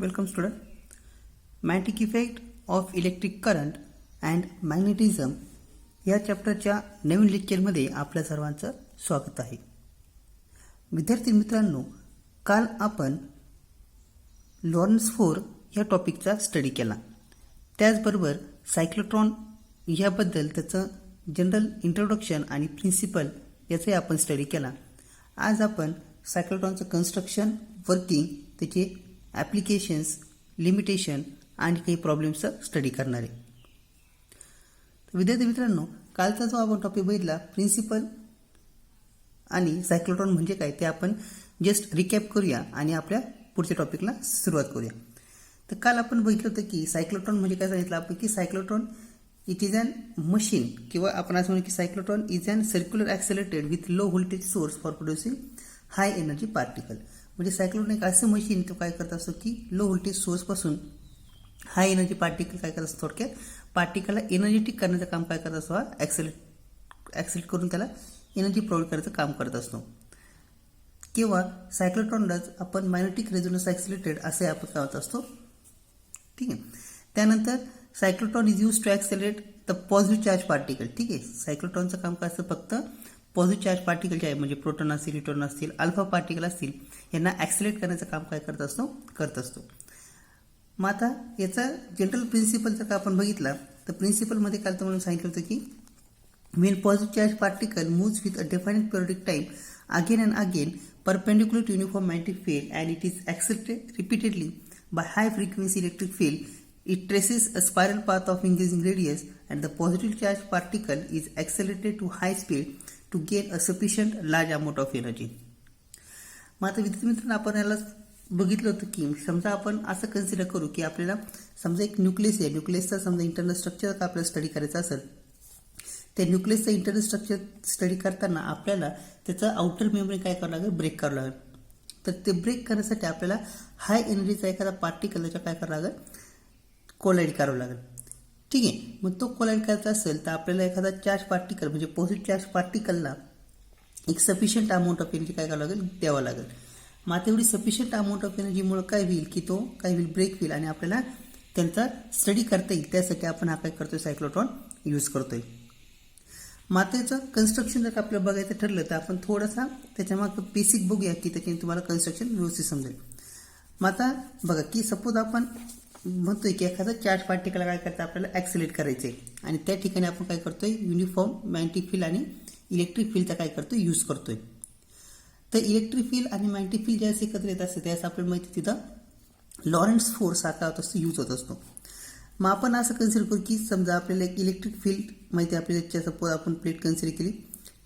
Welcome student. Magnetic effect of electric current and magnetism या चॅप्टरच्या नवीन लेक्चरमध्ये आपल्या सर्वांचं स्वागत आहे. विद्यार्थी मित्रांनो, काल आपण लॉरेन्स फोर या टॉपिकचा स्टडी केला. त्याचबरोबर सायक्लोट्रॉन याबद्दल त्याचं जनरल इंट्रोडक्शन आणि प्रिन्सिपल याचाही आपण स्टडी केला. आज आपण सायक्लोट्रॉनचं कन्स्ट्रक्शन, वर्किंग, त्याचे ॲप्लिकेशन्स, लिमिटेशन आणि काही प्रॉब्लेम्सचा स्टडी करणार आहे. विद्यार्थी मित्रांनो, कालचा जो आपण टॉपिक बघितला प्रिन्सिपल आणि सायक्लोट्रॉन म्हणजे काय ते आपण जस्ट रिकॅप करूया आणि आपल्या पुढच्या टॉपिकला सुरुवात करूया. तर काल आपण बघितलं होतं की सायक्लोट्रॉन म्हणजे काय सांगितलं आपण की cyclotron it is an machine किंवा आपण असं म्हणू की cyclotron is an circular accelerated with low voltage source for producing high energy particle. म्हणजे सायक्लोट्रॉन एक असं मशीन तो काय करत असतो की लो व्होल्टेज सोर्सपासून हाय एनर्जी पार्टिकल काय करत असतो, थोडक्यात पार्टिकलला एनर्जेटिक करण्याचं काम काय करत असतो, हा ॲक्सेलेट करून त्याला एनर्जी प्रोव्हाइड करायचं काम करत असतो. किंवा सायक्लोट्रॉनलाच आपण मॅग्नेटिक रेझोनन्स ॲक्सिलेटेड असे आपण काय होत असतो. ठीक आहे. त्यानंतर cyclotron is use to accelerate the positive charge particle. ठीक आहे. सायक्लोट्रॉनचं काम काय असतं, फक्त पॉझिटिव्ह चार्ज पार्टिकल जे आहे म्हणजे प्रोटॉन असतील, न्यूट्रॉन असतील, अल्फा पार्टिकल असतील यांना ॲक्सेलेट करण्याचं काम काय करत असतो. मग आता याचा जनरल प्रिन्सिपल जर का आपण बघितला तर प्रिन्सिपलमध्ये काल तुम्हाला सांगितलं होतं की when positive charge particle moves with a definite periodic time again and again perpendicular to uniform magnetic field and it is accelerated repeatedly by high frequency electric field, it traces a spiral path of increasing radius and the positive charge particle is accelerated to high speed to gain a sufficient large amount of energy. मग आता विद्यार्थी मित्रांनो, आपण याला बघितलं होतं की समजा आपण असं कन्सिडर करू की आपल्याला समजा एक न्यूक्लियस आहे, न्यूक्लियसचा समजा इंटरनल स्ट्रक्चर का आपल्याला स्टडी करायचं असेल, त्या न्यूक्लियसचं इंटरनल स्ट्रक्चर स्टडी करताना आपल्याला त्याचं आउटर मेमरी काय करावं लागेल, ब्रेक करावं लागेल. तर ते ब्रेक करण्यासाठी आपल्याला हाय एनर्जीचा एखादा पार्टिकल त्याच्या काय करावं लागेल, कोलाइड करावं लागेल. ठीक आहे. मग तो कोलाइड करायचा असेल तर आपल्याला एखादा चार्ज पार्टिकल म्हणजे पॉझिटिव्ह चार्ज पार्टिकलला एक सफिशियंट अमाऊंट ऑफ एनर्जी काय करावं लागेल, द्यावं लागेल. मग आता एवढी सफिशियंट अमाऊंट ऑफ एनर्जीमुळे काय होईल की तो काय होईल, ब्रेक होईल आणि आपल्याला त्यांचा स्टडी करता येईल. त्यासाठी आपण हा काय करतोय, सायक्लोट्रॉन यूज करतोय. मातेचं कन्स्ट्रक्शन जर आपल्याला बघायचं ठरलं तर आपण थोडासा त्याच्यामागं बेसिक बघूया की त्याच्याने तुम्हाला कन्स्ट्रक्शन व्यवस्थित समजेल. मग आता बघा की सपोज आपण म्हणतोय की एखादा चार्ज पार्टिकल काय करतं, आपल्याला ॲक्सिलेट करायचं आहे आणि त्या ठिकाणी आपण काय करतोय, युनिफॉर्म मॅग्नेटिक फील्ड आणि इलेक्ट्रिक फील्डचा काय करतोय, यूज करतोय. तर इलेक्ट्रिक फील्ड आणि मॅग्नेटिक फील्ड ज्यावेळेस एकत्र येत असते त्यावेळेस आपल्याला माहिती तिथं लॉरेन्स फोर्स हा काय होत असतो, यूज होत असतो. मग आपण असं कन्सिडर करू की समजा आपल्याला एक इलेक्ट्रिक फील्ड माहिती आहे, आपल्याला सपोज आपण प्लेट कन्सिडर केली.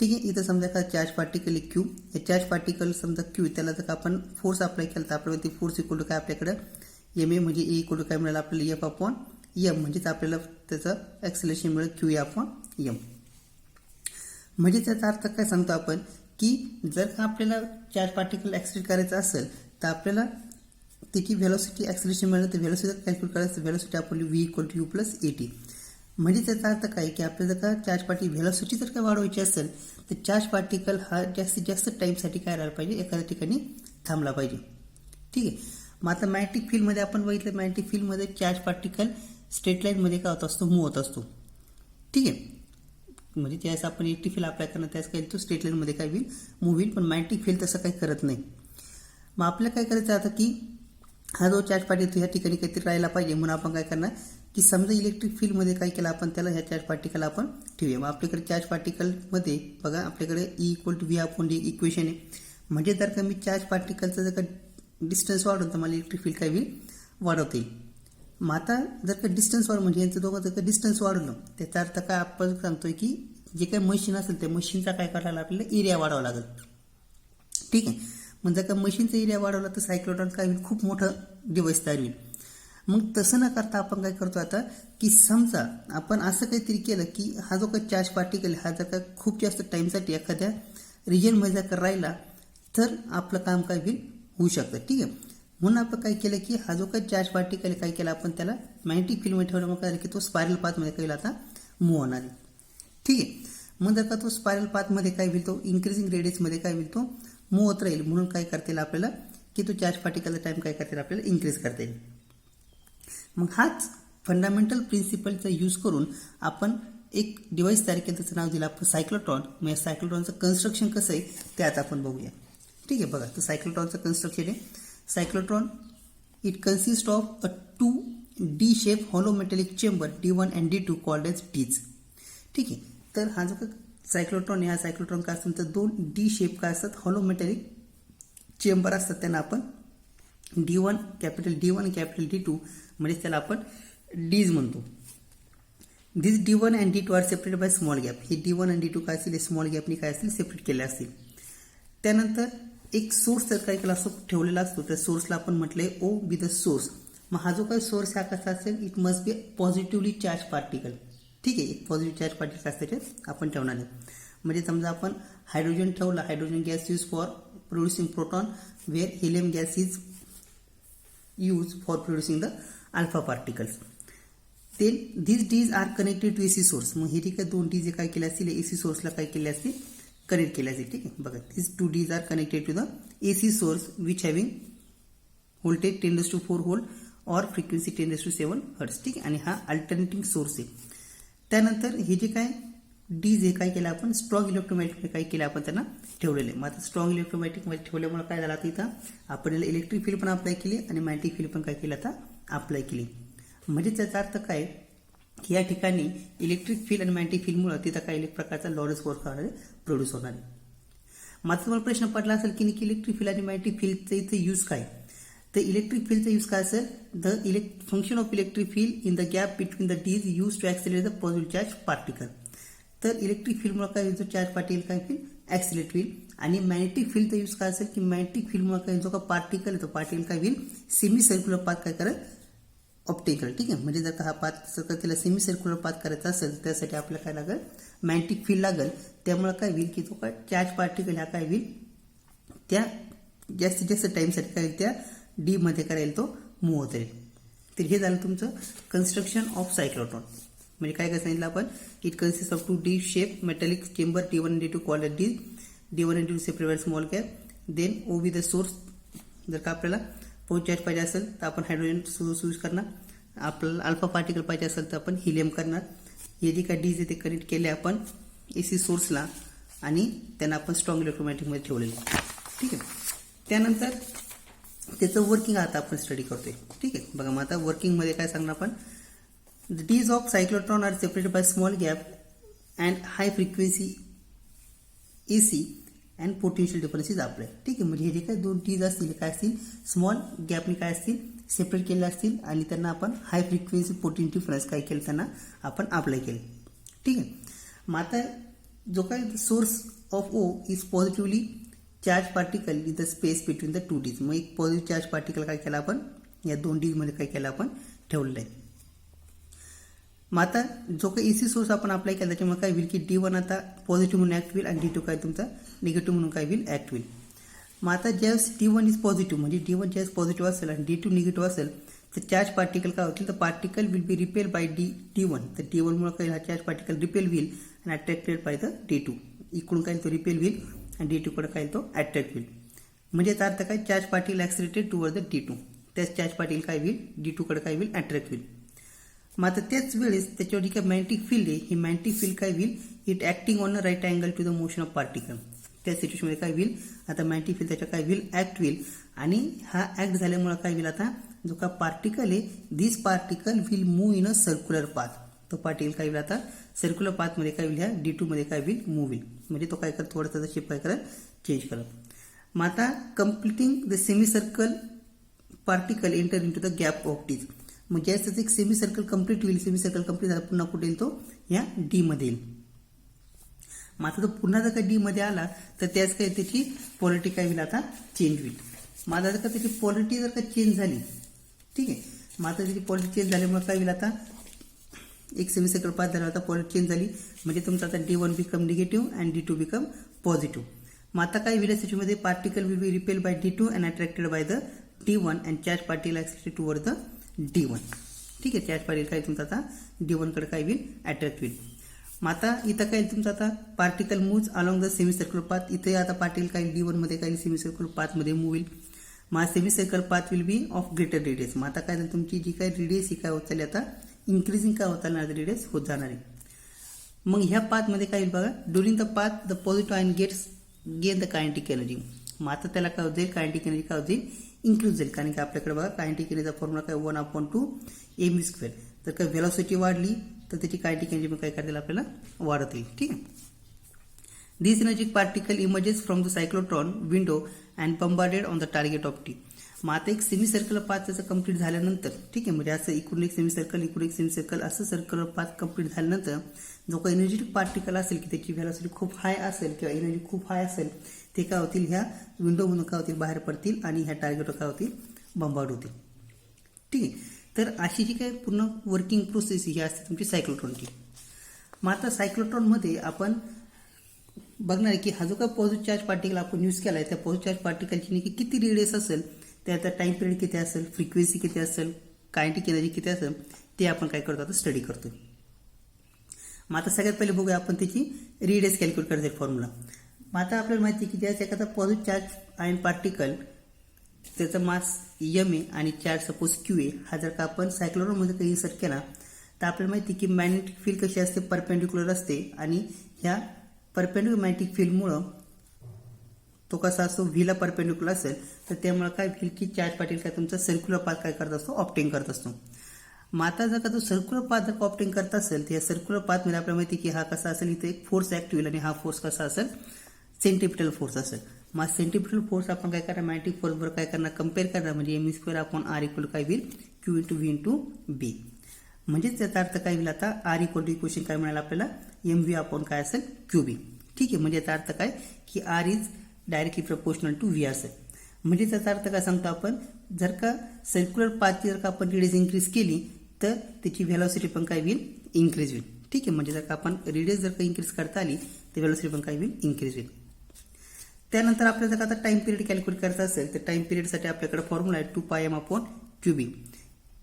ठीक आहे. इथं समजा का चार्ज पार्टिकल आहे क्यू, या चार्ज पार्टिकल समजा क्यू, त्याला जर आपण फोर्स अप्लाय केला तर आपल्याला ती फोर्स इक्वल टू काय आपल्याकडं एम ए म्हणजे ए इक्वल टू काय मिळालं आपल्याला एफ अपॉन एम, म्हणजेच आपल्याला त्याचं ॲक्सिलेशन मिळेल क्यू ए अपॉन एम. म्हणजे त्याचा अर्थ काय सांगतो आपण की जर का आपल्याला चार्ज पार्टिकल ॲक्सिलेट करायचं असेल तर आपल्याला त्याची व्हेलॉसिटी ॲक्सिलेशन मिळालं तर व्हेलॉसिटी कॅल्क्युलेट करायचं, व्हेलॉसिटी आपली v equal to u plus a t. म्हणजे त्याचा अर्थ काय की आपल्याला जर का चार्ज पार्टिकल व्हेलॉसिटी जर काय वाढवायची असेल तर चार्ज पार्टिकल हा जास्तीत जास्त टाईमसाठी काय राहायला पाहिजे, एखाद्या ठिकाणी थांबला पाहिजे. ठीक आहे. मग आता मॅग्नेटिक फील्डमध्ये आपण बघितलं, मॅग्नेटिक फील्डमध्ये चार्ज पार्टिकल स्ट्रेट लाईनमध्ये काय होत असतो, मूव्ह होत असतो. ठीक आहे. म्हणजे त्यावेळेस आपण इलेक्ट्रिक फील्ड अप्लाय करणार त्यावेळेस काय तो स्ट्रेट लाईनमध्ये काय होईल, मूव्ह होईल. पण मॅग्नेटिक फील्ड तसं काही करत नाही. मग आपल्याला काय करायचं आता की हा जो चार्ज पार्टिकल ह्या ठिकाणी काहीतरी राहायला पाहिजे, म्हणून आपण काय करणार की समजा इलेक्ट्रिक फील्डमध्ये काय केलं आपण, त्याला ह्या चार्ज पार्टिकल आपण ठेवूया. मग आपल्याकडे चार्ज पार्टिकलमध्ये बघा आपल्याकडे E equal to V upon d equation आहे. म्हणजे जर का मी चार्ज पार्टिकलचं जर का डिस्टन्स वाढवलं तर मला इलेक्ट्रिक फील्ड काय होईल, वाढवता येईल. मग आता जर का डिस्टन्स वाढ म्हणजे यांचं दोघं जर का डिस्टन्स वाढवलं त्याचा अर्थ काय आपण सांगतोय की जे काही मशीन असेल त्या मशीनचा काय करायला आपल्याला एरिया वाढवावा लागेल. ठीक आहे. मग जर का मशीनचा एरिया वाढवला तर सायक्लोट्रॉन काय होईल, खूप मोठं डिव्हाइस तयार होईल. मग तसं न करता आपण काय करतो आता की समजा आपण असं काहीतरी केलं की हा जो काही चार्ज पार्टिकल हा जर का खूप जास्त टाईमसाठी एखाद्या रिजनमध्ये जर का राहिला तर आपलं काम काय होऊ शकतं. ठीक आहे. म्हणून आपण काय केलं की हा जो काही चार्ज पार्टिकल काय केला आपण त्याला मॅग्नेटिक फील्डमध्ये ठेवलं, मग काय की तो स्पायरल पाथमध्ये काय आता मूव्ह होणार आहे. ठीक आहे. मग जर का तो स्पायरल पाथमध्ये काय होईल, तो इन्क्रीजिंग रेडियसमध्ये काय होईल, तो मूव्ह होत राहील. म्हणून काय करता येईल आपल्याला की तो चार्ज पार्टिकलचा टाइम काय करता येईल आपल्याला इन्क्रीज करता येईल. मग हाच फंडामेंटल प्रिन्सिपलचा यूज करून आपण एक डिव्हाइस तयार केलं, त्याचं नाव दिलं आपण सायक्लोट्रॉन. मग सायक्लोट्रॉनचं कन्स्ट्रक्शन कसं आहे ते आता आपण बघूया. ठीक आहे, बघा तर सायक्लोट्रॉनचं कन्स्ट्रक्शन आहे. Cyclotron it consist of a 2D shape hollow metallic chamber D1 and D2 called as dees. ठीक आहे, तर हा जो सायक्लोट्रॉन आहे, हा सायक्लोट्रॉन काय असतं तर 2D शेप काय असतात, हॉलो मेटॅलिक चेंबर असतात, त्यांना आपण D1 कॅपिटल D2 म्हणजे त्याला आपण डीज म्हणतो. This D1 and D2 are separated by small gap. हे D1 आणि D2 काय असतील, स्मॉल गॅपनी काय असतील सेपरेट केले असतील. त्यानंतर एक सोर्स तर काय केला असतो, ठेवलेला असतो, त्या सोर्सला आपण म्हटलंय O बी द सोर्स. मग हा जो काही सोर्स हा कसा असेल, it must be positively charge particle. ठीक आहे, एक पॉझिटिव्ह चार्ज पार्टिकल असते त्याच्यात आपण ठेवणार आहे. म्हणजे समजा आपण हायड्रोजन ठेवला, hydrogen gas use for producing proton, where helium gas is use for producing the alpha particles. Then this dees are connected to AC source. मग हे ठीक आहे, 2 डीज काय केले असतील, एसी सोर्सला काय केले असतील, कनेक्ट केले असतील. ठीक आहे, बघा these 2 dees are connected to the AC source which having voltage 10⁴ volt और फ्रिक्वेन्सी 10⁷ हर्ट्ज. ठीक आहे, आणि हा अल्टरनेटिंग सोर्स आहे. त्यानंतर हे जे काय डीज हे काय केलं आपण स्ट्रॉंग इलेक्ट्रोमॅग्नेटिक काय केलं आपण त्यांना ठेवलेले. मग आता स्ट्रॉंग इलेक्ट्रोमॅग्नेटिकमध्ये ठेवल्यामुळे काय झालं, आता इथं आपण याला इलेक्ट्रिक फील्ड पण अप्लाय केली आणि मॅग्नेटिक फील्ड पण काय केलं आता अप्लाय केली. म्हणजे त्याचा अर्थ काय की या ठिकाणी इलेक्ट्रिक फील्ड आणि मॅग्नेटिक फील्डमुळे तिथं काय एक प्रकारचा लॉरेन्स फोर्स प्रोड्यूस होणार आहे. मात्र तुम्हाला प्रश्न पडला असेल की इलेक्ट्रिक फील्ड आणि मॅग्नेटिक फील्डचा इथे यूज काय, तर इलेक्ट्रिक फील्डचा यूज काय असेल, the function of electric field in the gap between the dees use to accelerate the positive charge particle. तर इलेक्ट्रिक फील्डमुळे काय जो चार्ज पार्टिकल काय होईल ॲक्सिलेट होईल. आणि मॅग्नेटिक फील्डचा यूज काय असेल की मॅग्नेटिक फील्डमुळे काय जो का पार्टिकल आहे तो पार्टिकल काय होईल सेमी सर्क्युलर पाथ काय करेल ऑप्टिकल. ठीक आहे, म्हणजे जर का हा पाथ जर त्याला सेमी सर्क्युलर पाथ करायचा असेल त्यासाठी आपल्याला काय लागेल मॅग्नेटिक फील्ड लागेल. त्यामुळे काय होईल की जो काय चार्ज पार्टिकल हा काय होईल त्या जास्तीत जास्त टाइमसाठी काय त्या डी मध्ये करायला तो मूव्ह होत राहील. तर हे झालं तुमचं कन्स्ट्रक्शन ऑफ सायक्लोट्रॉन. म्हणजे काय काय सांगितलं आपण, it consist of 2D shape metallic chamber D1 and D2 called as dees. D1 and D2 separate by small gap. Then O be the source. जर का आपल्याला पॉझिटिव्ह चार्ज पाहिजे असेल तर आपण हायड्रोजन सोर्स यूज करणार. आपल्याला अल्फा पार्टिकल पाहिजे असेल तर आपण हिलियम करणार. हे जे काय डीज आहे ते कनेक्ट केले आपण एसी सोर्सला आणि त्यांना आपण स्ट्रॉंग इलेक्ट्रोमॅग्नेटिकमध्ये ठेवलेलं. ठीक आहे, त्यानंतर त्याचं वर्किंग आता आपण स्टडी करतोय. ठीक आहे, बघा मग आता वर्किंगमध्ये काय सांगणार आपण, the dees of cyclotron are separated by small gap and high frequency AC and potential differences apply. ठीक आहे, म्हणजे हे जे काही 2 डीज असतील काय असतील स्मॉल गॅपने काय असतील सेपरेट केले असतील आणि त्यांना आपण हाय फ्रिक्वेन्सी पोटेन्शियल डिफरन्स काय केलं त्यांना आपण अप्लाय केले. ठीक आहे, मग आता जो काय source of O is positively charge particle in the space between the 2 dees. मग एक पॉझिटिव्ह चार्ज पार्टिकल काय केला आपण या 2 डीज मध्ये काय केलं आपण ठेवलेलं आहे. मग आता जो काही एसी सोर्स आपण अप्लाय केला त्याच्यामुळे काय होईल की D1 आता पॉझिटिव्ह म्हणून ऍक्ट होईल आणि D2 काय तुमचा निगेटिव्ह म्हणून काय होईल ऍक्ट होईल. मग आता ज्यावेळेस D1 इज पॉझिटिव्ह म्हणजे D1 ज्यावेळेस पॉझिटिव्ह असेल आणि D2 निगेटिव्ह असेल तर चार्ज पार्टिकल काय होतील तर particle will be repel bye D1. तर D1 मुळे काय हा चार्ज पार्टिकल रिपेल होईल आणि अट्रॅक्टेड बाय द D2. इकडून काय तो रिपेल होईल आणि D2 कडे काय तो अट्रॅक्ट होईल. म्हणजे याचा अर्थ काय charge particle accelerated toward the D2. त्याच चार्ज पार्टिकल काय होईल D2 कडे काय होईल अट्रॅक्ट होईल. मग आता त्याच वेळेस त्याच्यावर जी काय मॅग्नेटिक फील्ड आहे ही मॅग्नेटिक फील्ड काय होईल it acting on a right angle to the motion of particle. त्या सिच्युएशनमध्ये काय होईल आता मॅग्नेटिक फील्ड त्याच्या काय होईल ऍक्ट होईल आणि हा ऍक्ट झाल्यामुळे काय होईल आता जो का पार्टिकल आहे this particle will move in a circular path. तो पार्टिकल काय होईल आता सर्क्युलर पाथमध्ये काय होईल ह्या D2 मध्ये काय होईल मूव्ह होईल. म्हणजे तो काय करत थोडा त्याचा शेप काय करत चेंज करत. मग आता completing the semi circle particle enter in to the gap of dees. मग ज्यावेळेस एक सेमी सर्कल कंप्लीट होईल सेमी सर्कल कंप्लीट झाला पुन्हा कुठे येईल तो या डी मध्ये येईल. मग आता तो पुन्हा जर का डी मध्ये आला तर त्याच काय त्याची पॉलिटी काय होईल आता चेंज होईल. मग आता जर का त्याची पॉलिटी जर का चेंज झाली ठीक आहे मग आता त्याची पॉलिटी चेंज झाल्यामुळे काय होईल आता एक सेमी सर्कल पास झाला होता पॉलिटी चेंज झाली म्हणजे तुमचा आता D1 become negative and D2 become positive. मग आता काय होईल त्याच्यामध्ये particle will be repel by D2 and attracted by the D1 and charge particle accelerated toward the D1. ठीक आहे चार्ज पार्टिकल काय तुमचा आता D1 कडे काय होईल अट्रॅक्ट होईल. मग आता इथं काय तुमचा आता particle move along the semi circular path. इथे आता पार्टिकल काय D1 मध्ये काय सेमी सर्क्युलर पाथ मध्ये मूव्ह होईल. मग semi circle path will be of greater radius. मग आता काय झालं, तुमची जी काय रेडियस ही काय होत चालली आता इन्क्रीजिंग काय होत चालणार, रेडियस होत जाणार आहे. मग ह्या पाथमध्ये काय होईल बघा, during the path the positive ion gain the kinetic energy. मग आता त्याला काय होत जाईल, कायनेटिक एनर्जी काय होत जाईल, इन्क्रीज जाईल. कारण की आपल्याकडे बघा कायनेटिक एनर्जीचा फॉर्म्युला काय 1/2 mv². तर काय व्हेलॉसिटी वाढली तर त्याची कायनेटिक एनर्जी पण काय करता आपल्याला वाढत येईल. ठीक आहे. This energic particle emerges from the cyclotron window and bombarded on the target of T. मग आता एक सेमी सर्कल पाथ त्याचं कंप्लीट झाल्यानंतर, ठीक आहे, म्हणजे असं इकडून एक सेमी सर्कल इकडून एक सेमी सर्कल असं सर्कल पाथ कंप्लीट झाल्यानंतर जो काही एनर्जेटिक पार्टिकल असेल की त्याची व्हेलॉसिटी खूप हाय असेल किंवा एनर्जी खूप हाय असेल ते काय होतील, ह्या विंडोमधून काय होतील, बाहेर पडतील आणि ह्या टार्गेटवर काय होतील, बंबार्ड होतील. ठीक आहे. तर अशी जी काही पूर्ण वर्किंग प्रोसेस ही असते तुमची सायक्लोट्रॉनची. मग आता सायक्लोट्रॉनमध्ये आपण बघणार आहे की हा जो काय पॉझिटिव्ह चार्ज पार्टिकल आपण यूज केला आहे त्या पॉझिटिव्ह चार्ज पार्टिकलची नेमकी किती रेडियस असेल, त्याचा टाइम पिरियड किती असेल, फ्रिक्वेन्सी किती असेल, कायनेटिक एनर्जी किती असेल, ते आपण काय करतो आता स्टडी करतो. मग आता सगळ्यात पहिले बघूया आपण त्याची रेडियस कॅल्क्युलेट करायचा फॉर्म्युला. मग आता आपल्याला माहिती आहे की ज्याचा एखादा पॉझिटिव्ह चार्ज आयन पार्टिकल त्याचा मास एम ए आणि चार्ज सपोज क्यू ए हा जर का आपण सायक्लोट्रॉनमध्ये काही इन्सर्ट केला तर आपल्याला माहिती आहे की मॅग्नेटिक फील्ड कशी असते, परपेंडिक्युलर असते आणि ह्या परपेंडिक्युलर मॅग्नेटिक फील्डमुळं तो कसा असतो, व्हीला परपेंडिक्युलर असेल तर त्यामुळे काय होईल की चार्ज पार्टिकल काय तुमचा सर्क्युलर पाथ काय करत असतो, ऑप्टेन करत असतो. मग आता जर का तो सर्क्युलर पाथ जर ऑप्टेन करत असेल तर या सर्क्युलर पाथमध्ये आपल्याला माहिती की हा कसा असेल, इथे एक फोर्स ऍक्ट होईल आणि हा फोर्स कसा असेल, सेंट्रिपिटल फोर्स असेल. मग सेंट्रिपिटल फोर्स आपण काय करणार, मॅग्नेटिक फोर्स बरोबर काय करणार, कम्पेअर करणार, म्हणजे mv²/r इक्वल काय होईल, q × v × b. म्हणजेच त्याचा अर्थ काय होईल, आता r इक्वल टू इक्वेशन काय मिळालं आपल्याला, mv/ काय असेल, qb. ठीक आहे. म्हणजे याचा अर्थ काय की r is directly proportional to v असेल. म्हणजे त्याचा अर्थ काय सांगतो आपण, जर का सर्क्युलर पाथची जर का आपण रेडियस इन्क्रीज केली तर त्याची व्हेलॉसिटी पण काय होईल, इन्क्रीज होईल. ठीक आहे. म्हणजे जर का आपण रेडियस जर का इन्क्रीज करता आली तर व्हेलॉसिटी पण काय होईल, इन्क्रीज होईल. त्यानंतर आपल्याला जर आता टाइम पिरियड कॅल्क्युलेट करायचा असेल तर टाइम पिरियडसाठी आपल्याकडे फॉर्म्युला आहे 2πm/qb.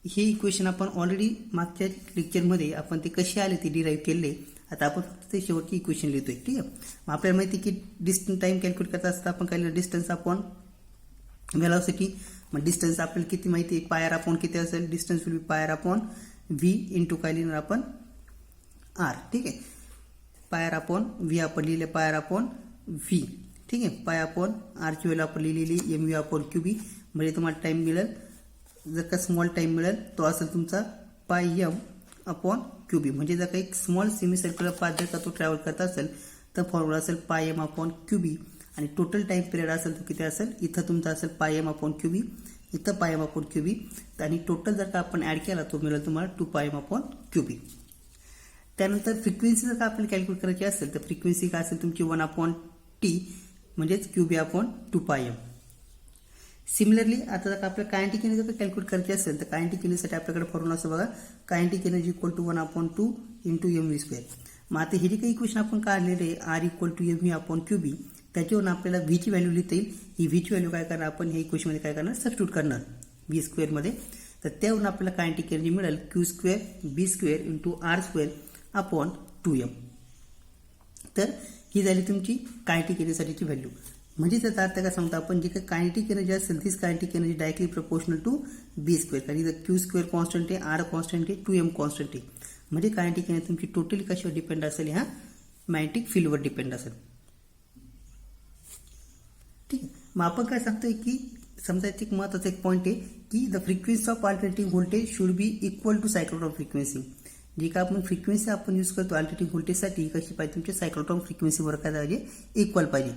हे इक्वेशन आपण ऑलरेडी मागच्या लेक्चरमध्ये आपण ते कसे आले ते डिराईव्ह केले. आता आपण फक्त ते शेवटची इक्वेशन लिहितोय. ठीक आहे. मग आपल्याला माहिती की डिस्टन्स टाइम कॅल्क्युलेट करता असता आपण काय डिस्टन्स अपॉन व्हेलॉसिटी. मग डिस्टन्स आपल्याला किती माहिती आहे, पायर अपॉन किती असेल, डिस्टन्स विल बी पायर अपॉन व्ही इंटू काय लिहिणार आपण, आर. ठीक आहे. पायर अपॉन व्ही आपण लिहिले पायर अपॉन व्ही. ठीक आहे. पाय अपॉन आरची व्हॅल्यू आपण लिहिलेली mv/qb. म्हणजे तुम्हाला टाइम मिळेल, जर का स्मॉल टाइम मिळेल तो असेल तुमचा πm/qb. म्हणजे जर का एक स्मॉल सेमी सर्क्युलर पाथ जर का तो ट्रॅव्हल करत असेल तर फॉर्म्युला असेल πm/qb. आणि टोटल टाइम पिरियड असेल तो किती असेल, इथं तुमचा असेल πm/qb, इथं πm/qb. आणि टोटल जर का आपण ऍड केला तो मिळेल तुम्हाला 2πm/qb. त्यानंतर फ्रिक्वेन्सी जर का आपल्याला कॅल्क्युलेट करायची असेल तर फ्रिक्वेन्सी काय असेल तुमची 1/t म्हणजेच qb/2πm. सिमिलरली आता जर आपल्याला कायनेटिक एनर्जी जर कॅल्क्युलेट करायची असेल तर कायनेटिक एनर्जीसाठी आपल्याकडे फॉर्म्युला असं बघा, kinetic energy equal to 1/2 × mv². मग आता हे जे काही इक्वेशन आपण काढलेले r इक्वल टू mv/qb त्याच्यावरून आपल्याला v ची व्हॅल्यू लिहिता येईल. ही v ची व्हॅल्यू काय करणार आपण ह्या इक्वेशनमध्ये काय करणार, सबस्टिट्यूट करणार v² मध्ये. तर त्यावरून आपल्याला कायनेटिक एनर्जी मिळेल q² b² × r²/2m. तर ही झाली तुमची कायनेटिक एनर्जीसाठीची व्हॅल्यू. म्हणजे त्याचा अर्थ काय सांगतो आपण, जे काही कायनेटिक एनर्जी असेल तीच kinetic energy directly proportional to b². कारण इथं q² कॉन्स्टंट आहे, r कॉन्स्टंट आहे, 2m कॉन्स्टंट आहे. म्हणजे कायनेटिक एनर्जी तुमची टोटली कशावर डिपेंड असेल, ह्या मॅग्नेटिक फील्डवर डिपेंड असेल. ठीक आहे. मग आपण काय सांगतोय की समजा एक महत्वाचा एक पॉईंट आहे की the frequency of alternating voltage should be equal to cyclotron frequency. जी का आपण फ्रिक्वेन्सी आपण यूज करतो अल्टरनेटिंग व्होल्टेजसाठी कशी पाहिजे, तुमच्या सायक्लोट्रॉन फ्रिक्वेन्सीवर काय पाहिजे, इक्वल पाहिजे.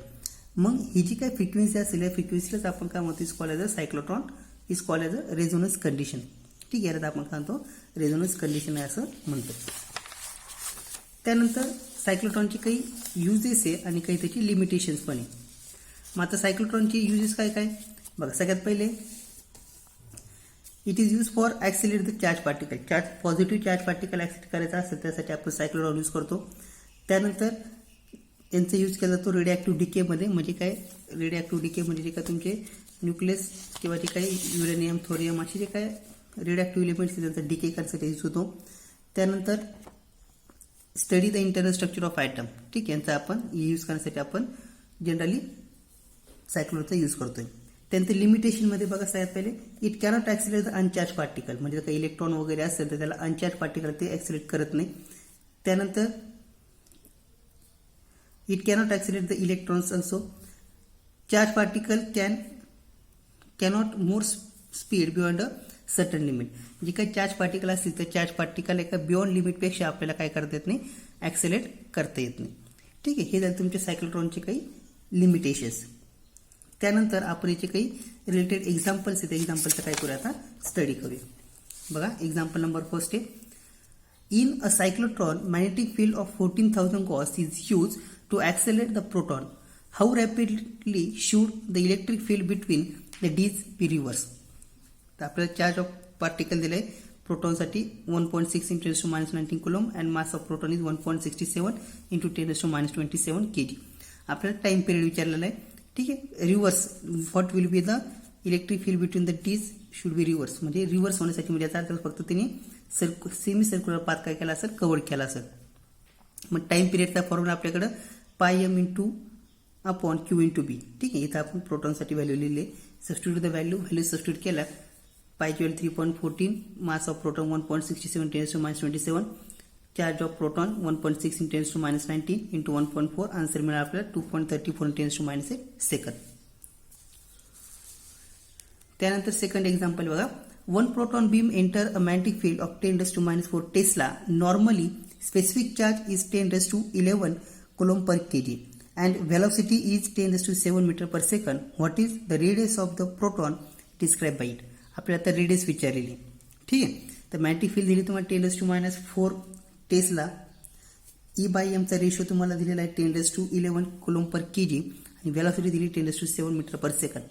मग ही जी काही फ्रिक्वेन्सी असेल या फ्रिक्वेन्सीलाच आपण काय म्हणतो, is call as a cyclotron, is call as a resonance condition. ठीक आहे. आपण काय म्हणतो, रेझोनन्स कंडिशन आहे असं म्हणतो. त्यानंतर सायक्लोट्रॉनची काही युजेस आहे आणि काही त्याची लिमिटेशन्स पण आहे. मग आता सायक्लोट्रॉनची युजेस काय काय बघा. सगळ्यात पहिले it is use for accelerate the charge particle. Positive charge particle accelerate करायचा असेल त्यासाठी आपण सायक्लोट्रॉन यूज करतो. त्यानंतर यांचा यूज केला जातो रेडिएक्टिव्ह डिकेमध्ये. म्हणजे काय रेडिएक्टिव्ह डिके म्हणजे जे काय तुमचे न्यूक्लियस किंवा जे काही युरेनियम थोरियम असे जे काय रेडिएक्टिव्ह एलिमेंट्स त्यांचा डिके करण्यासाठी यूज होतो. त्यानंतर study the internal structure of atom. ठीक, यांचा आपण यूज करण्यासाठी आपण जनरली सायक्लोट्रॉनचा यूज करतोय. त्यानंतर लिमिटेशनमध्ये बघा सगळ्यात पहिले it cannot accelerate the uncharge particle, म्हणजे जर काही इलेक्ट्रॉन वगैरे असेल तर त्याला अनचार्ज पार्टिकल ते ॲक्सिलेट करत नाही. त्यानंतर it cannot accelerate the electrons also. Charge particle cannot move speed beyond a certain limit. जे काही चार्ज पार्टिकल असतील तर चार्ज पार्टिकल एका बियॉन्ड लिमिटपेक्षा आपल्याला काय करता येत नाही, ॲक्सिलेट करता येत नाही. ठीक आहे, हे झाले तुमचे सायक्लोट्रॉनचे काही लिमिटेशन्स. त्यानंतर आपण याचे काही रिलेटेड एक्झाम्पल्स आहेत, एक्झाम्पलचं काय करूया आता स्टडी करूया. बघा एक्झाम्पल नंबर फर्स्ट आहे. In a cyclotron magnetic field of 14,000 gauss is use to accelerate the proton. How rapidly should the electric field between the dees be reverse. तर आपल्याला चार्ज ऑफ पार्टिकल दिलं आहे प्रोटॉनसाठी 1.6 × 10⁻19 coulomb and mass of proton is 1.67 × 10⁻27 kg. आपल्याला time period विचारलेला आहे. ठीक आहे, reverse what will be the electric field between the DS should be reverse, म्हणजे रिव्हर्स होण्यासाठी म्हणजे याचा अर्थ फक्त त्यांनी सेमी सर्क्युलर पाथ काय केला असेल, कव्हर केला असेल. मग टाइम पिरियडचा फॉर्म्युला आपल्याकडं πm × Q × B. ठीक आहे, इथं आपण प्रोटॉनसाठी व्हॅल्यू लिहिली. सबस्टिट्यूट द व्हॅल्यू सबस्टिट्यूट केल्या. पायची value 3.14, mass of proton 1.67 × 10⁻27, charge of proton 1.6 × 10⁻19 × 1.4. Answer मिळाला आपल्याला 2.34 × 10⁻8 सेकंद. त्यानंतर सेकंड एक्झाम्पल बघा. One proton beam enter a magnetic field of 10⁻⁴ tesla. Normally specific charge is 10⁻11 coulomb per kg and velocity is 10⁻7 meter per second. What is the radius of the proton described by it? आपल्याला आता radius विचारलेली. ठीक आहे, तर magnetic field दिली तुम्हाला 10⁻⁴ Tesla. E/m चा ratio तुम्हाला दिलेला आहे 10⁻11 coulomb per kg आणि व्हेलॉसिटी दिली 10⁻7 मीटर पर सेकंड.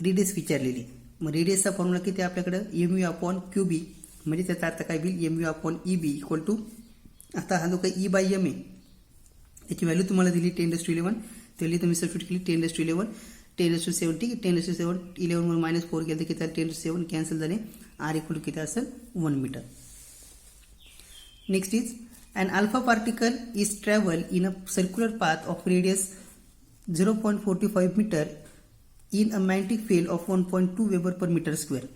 रेडियस विचारलेली. मग रेडियसचा फॉर्म्युला किती आहे आपल्याकडे, mu/qb, म्हणजे त्याचा अर्थ काय होईल, mu/eb इक्वल टू, आता हा जो काही E/m आहे त्याची व्हॅल्यू तुम्हाला दिली 10⁻11, त्यावेळी तुम्ही सबस्टिट्यूट केली 10⁻11, 10⁻7. ठीक आहे, 10⁻7 11 म्हणून -4 गेलं तर किती 10⁻7 कॅन्सल झाले. R इक्वल टू किती असेल 1 metre. Next is an alpha particle is travel in a circular path of radius 0.45 meter in a magnetic field of 1.2 Weber per meter square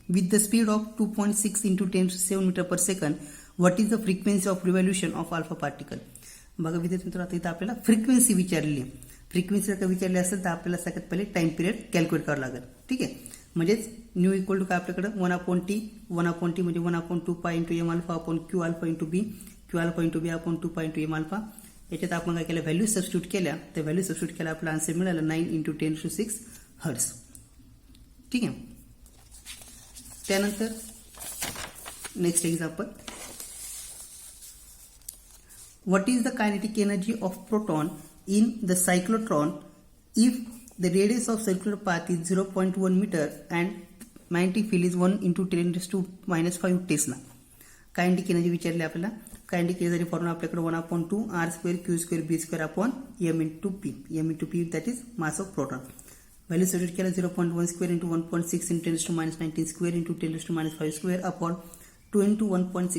with the speed of 2.6 × 10⁻7 meter per second. What is the frequency of revolution of alpha particle? बघा विद्यार्थी, आता इथं आपल्याला frequency विचारलेली आहे. Frequency जर का विचारली असेल तर आपल्याला सगळ्यात पहिले टाइम पिरियड कॅल्क्युलेट करावं लागेल. ठीक आहे, म्हणजेच न्यू इक्वल टू काय आपल्याकडे 1/t, 1/t म्हणजे 1/2 π × m alpha upon q alpha × b, q alpha × b upon 2 π × m alpha. याच्यात आपण काय केलं, व्हॅल्यू सबस्टिट्यूट केल्या. त्या व्हॅल्यू सबस्टिट्यूट केल्या आपला आन्सर मिळाला 9 × 10⁶ हर्ट्ज. ठीक आहे, त्यानंतर next example. What is the kinetic energy of proton in the cyclotron if the radius of circular path is 0.1 meter and magnetic field is 1 × 10⁻⁵ Tesla. Kinetic energy विचारली आपल्याला. Kinetic energy formula आपल्याकडे 1/2 r² q² b² upon m × p. m × p that is mass of proton. Value substitute केला 0.1² × 1.6 × 10⁻19² × 10⁻⁵ upon 2 × 1.6